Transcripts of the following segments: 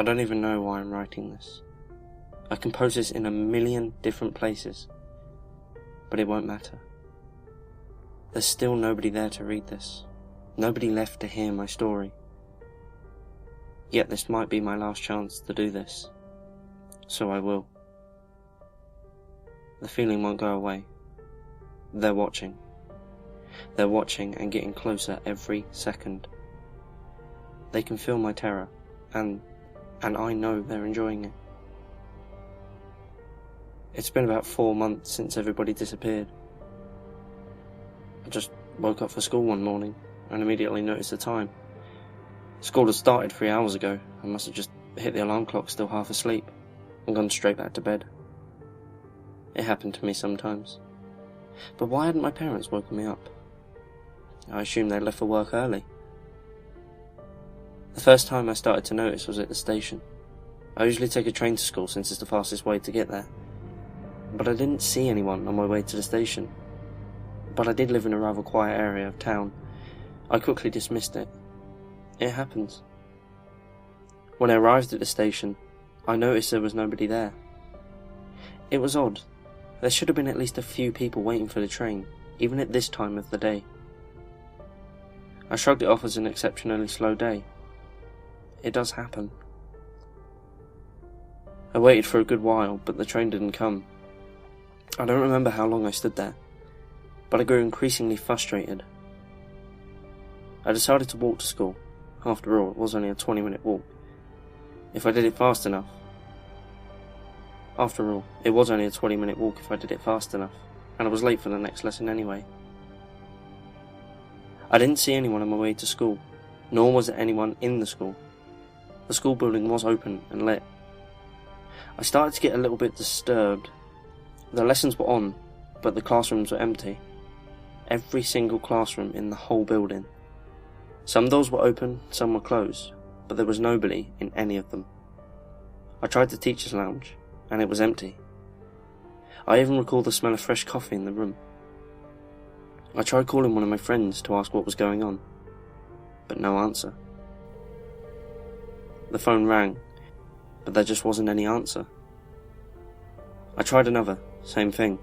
I don't even know why I'm writing this. I compose this in a million different places, but it won't matter. There's still nobody there to read this, nobody left to hear my story. Yet this might be my last chance to do this, so I will. The feeling won't go away. They're watching. They're watching and getting closer every second. They can feel my terror, and I know they're enjoying it. It's been about 4 months since everybody disappeared. I just woke up for school one morning and immediately noticed the time. School had started 3 hours ago. I must have just hit the alarm clock still half asleep and gone straight back to bed. It happened to me sometimes. But why hadn't my parents woken me up? I assumed they'd left for work early. The first time I started to notice was at the station. I usually take a train to school since it's the fastest way to get there. But I didn't see anyone on my way to the station. But I did live in a rather quiet area of town. I quickly dismissed it. It happens. When I arrived at the station, I noticed there was nobody there. It was odd. There should have been at least a few people waiting for the train, even at this time of the day. I shrugged it off as an exceptionally slow day. It does happen. I waited for a good while, but the train didn't come. I don't remember how long I stood there, but I grew increasingly frustrated. I decided to walk to school. After all, it was only a 20-minute walk. If I did it fast enough. After all, it was only a 20-minute walk if I did it fast enough, and I was late for the next lesson anyway. I didn't see anyone on my way to school, nor was there anyone in the school. The school building was open and lit. I started to get a little bit disturbed. The lessons were on, but the classrooms were empty. Every single classroom in the whole building. Some doors were open, some were closed, but there was nobody in any of them. I tried the teacher's lounge, and it was empty. I even recall the smell of fresh coffee in the room. I tried calling one of my friends to ask what was going on, but no answer. The phone rang, but there just wasn't any answer. I tried another, same thing.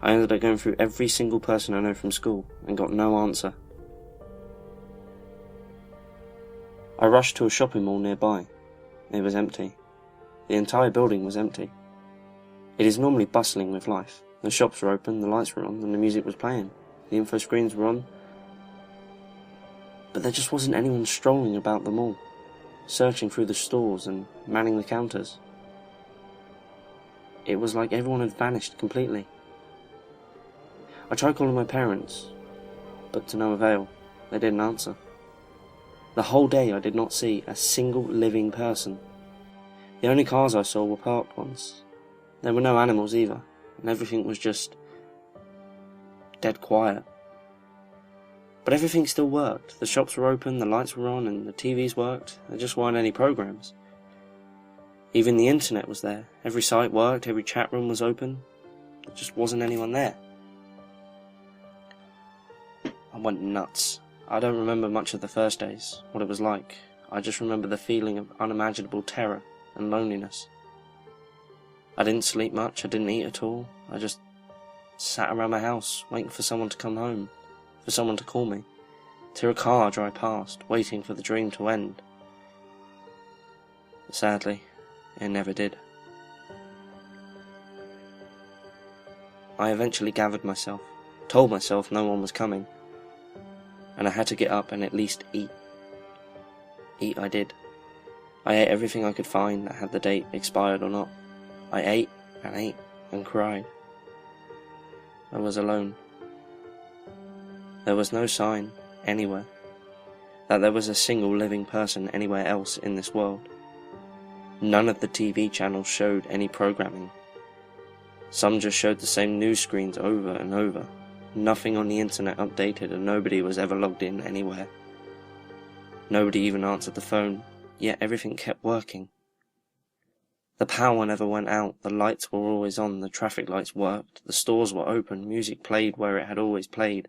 I ended up going through every single person I know from school and got no answer. I rushed to a shopping mall nearby. It was empty. The entire building was empty. It is normally bustling with life. The shops were open, the lights were on, and the music was playing. The info screens were on. But there just wasn't anyone strolling about the mall, searching through the stores and manning the counters. It was like everyone had vanished completely. I tried calling my parents, but to no avail. They didn't answer. The whole day I did not see a single living person. The only cars I saw were parked ones. There were no animals either, and everything was just dead quiet. But everything still worked. The shops were open, the lights were on, and the TVs worked. There just weren't any programs. Even the internet was there. Every site worked, every chat room was open. There just wasn't anyone there. I went nuts. I don't remember much of the first days, what it was like. I just remember the feeling of unimaginable terror and loneliness. I didn't sleep much, I didn't eat at all. I just sat around my house, waiting for someone to come home, for someone to call me, to hear a car drive past, waiting for the dream to end. But sadly, it never did. I eventually gathered myself, told myself no one was coming, and I had to get up and at least eat. Eat I did. I ate everything I could find that had the date expired or not. I ate and cried. I was alone. There was no sign, anywhere, that there was a single living person anywhere else in this world. None of the TV channels showed any programming. Some just showed the same news screens over and over. Nothing on the internet updated and nobody was ever logged in anywhere. Nobody even answered the phone, yet everything kept working. The power never went out, the lights were always on, the traffic lights worked, the stores were open, music played where it had always played,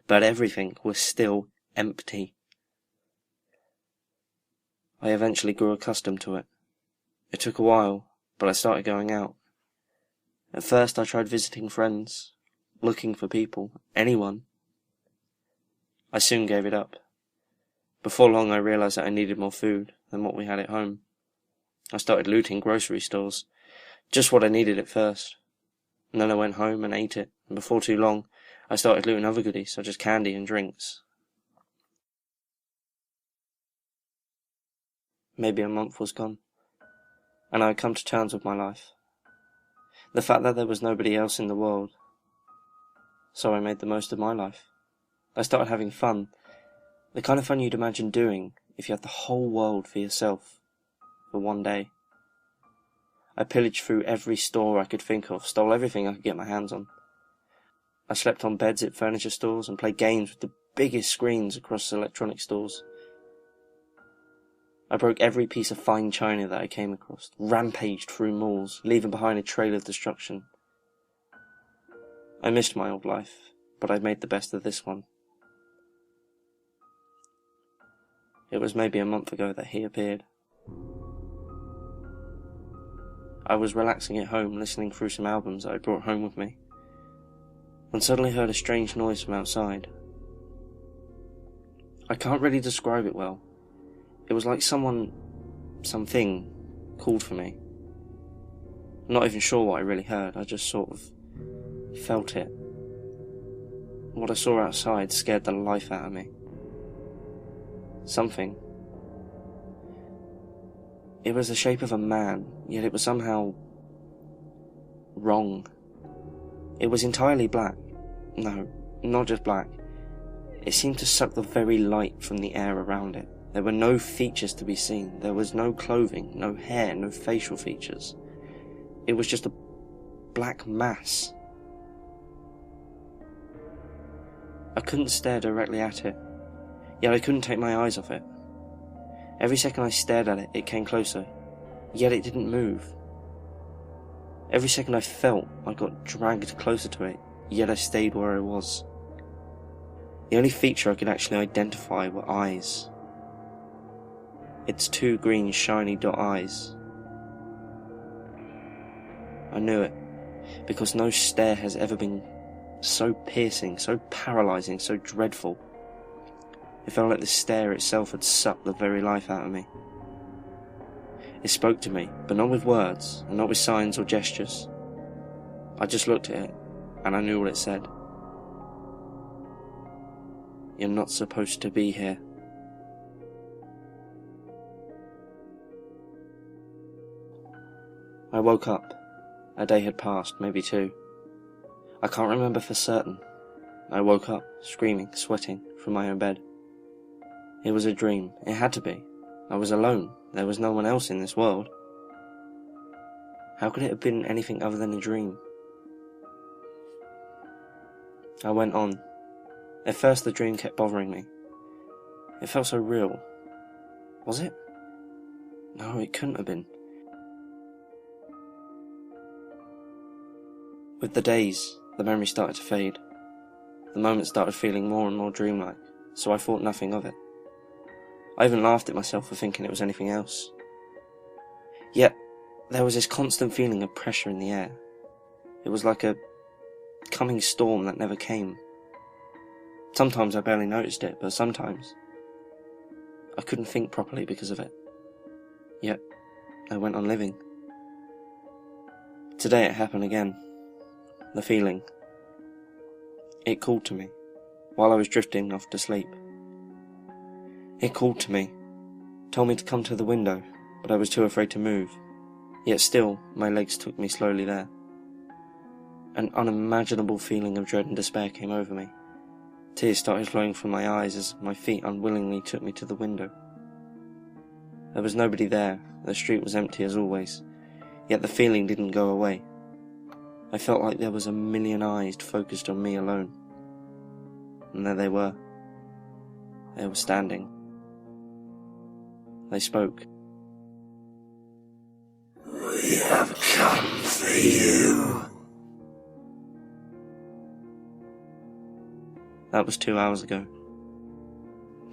but everything was still empty. I eventually grew accustomed to it. It took a while, but I started going out. At first I tried visiting friends, looking for people, anyone. I soon gave it up. Before long I realised that I needed more food than what we had at home. I started looting grocery stores, just what I needed at first. And then I went home and ate it, and before too long I started looting other goodies such as candy and drinks. Maybe a month was gone, and I had come to terms with my life. The fact that there was nobody else in the world. So I made the most of my life. I started having fun. The kind of fun you'd imagine doing if you had the whole world for yourself for one day. I pillaged through every store I could think of, stole everything I could get my hands on. I slept on beds at furniture stores and played games with the biggest screens across electronic stores. I broke every piece of fine china that I came across, rampaged through malls, leaving behind a trail of destruction. I missed my old life, but I made the best of this one. It was maybe a month ago that he appeared. I was relaxing at home, listening through some albums that I brought home with me, when suddenly heard a strange noise from outside. I can't really describe it well. It was like something, called for me. I'm not even sure what I really heard, I just sort of felt it. What I saw outside scared the life out of me. Something. It was the shape of a man, yet it was somehow wrong. It was entirely black. No, not just black. It seemed to suck the very light from the air around it. There were no features to be seen. There was no clothing, no hair, no facial features. It was just a black mass. I couldn't stare directly at it, yet I couldn't take my eyes off it. Every second I stared at it, it came closer, yet it didn't move. Every second I felt, I got dragged closer to it, yet I stayed where I was. The only feature I could actually identify were eyes. Its two green shiny dot eyes. I knew it, because no stare has ever been so piercing, so paralysing, so dreadful. It felt like the stare itself had sucked the very life out of me. It spoke to me, but not with words, and not with signs or gestures. I just looked at it, and I knew what it said. You're not supposed to be here. I woke up. A day had passed, maybe two. I can't remember for certain. I woke up, screaming, sweating, from my own bed. It was a dream. It had to be. I was alone. There was no one else in this world. How could it have been anything other than a dream? I went on. At first the dream kept bothering me. It felt so real. Was it? No, it couldn't have been. With the days, the memory started to fade. The moments started feeling more and more dreamlike, so I thought nothing of it. I even laughed at myself for thinking it was anything else. Yet, there was this constant feeling of pressure in the air. It was like a coming storm that never came. Sometimes I barely noticed it, but sometimes I couldn't think properly because of it. Yet, I went on living. Today it happened again. The feeling. It called to me, while I was drifting off to sleep. It called to me, told me to come to the window, but I was too afraid to move. Yet still, my legs took me slowly there. An unimaginable feeling of dread and despair came over me. Tears started flowing from my eyes as my feet unwillingly took me to the window. There was nobody there, the street was empty as always, yet the feeling didn't go away. I felt like there was a million eyes focused on me alone. And there they were. They were standing. They spoke. We have come for you. That was 2 hours ago.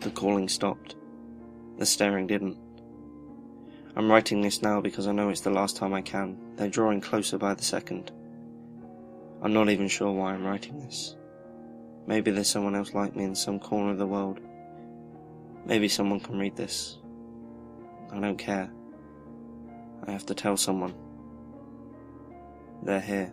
The calling stopped. The staring didn't. I'm writing this now because I know it's the last time I can. They're drawing closer by the second. I'm not even sure why I'm writing this. Maybe there's someone else like me in some corner of the world. Maybe someone can read this. I don't care. I have to tell someone. They're here.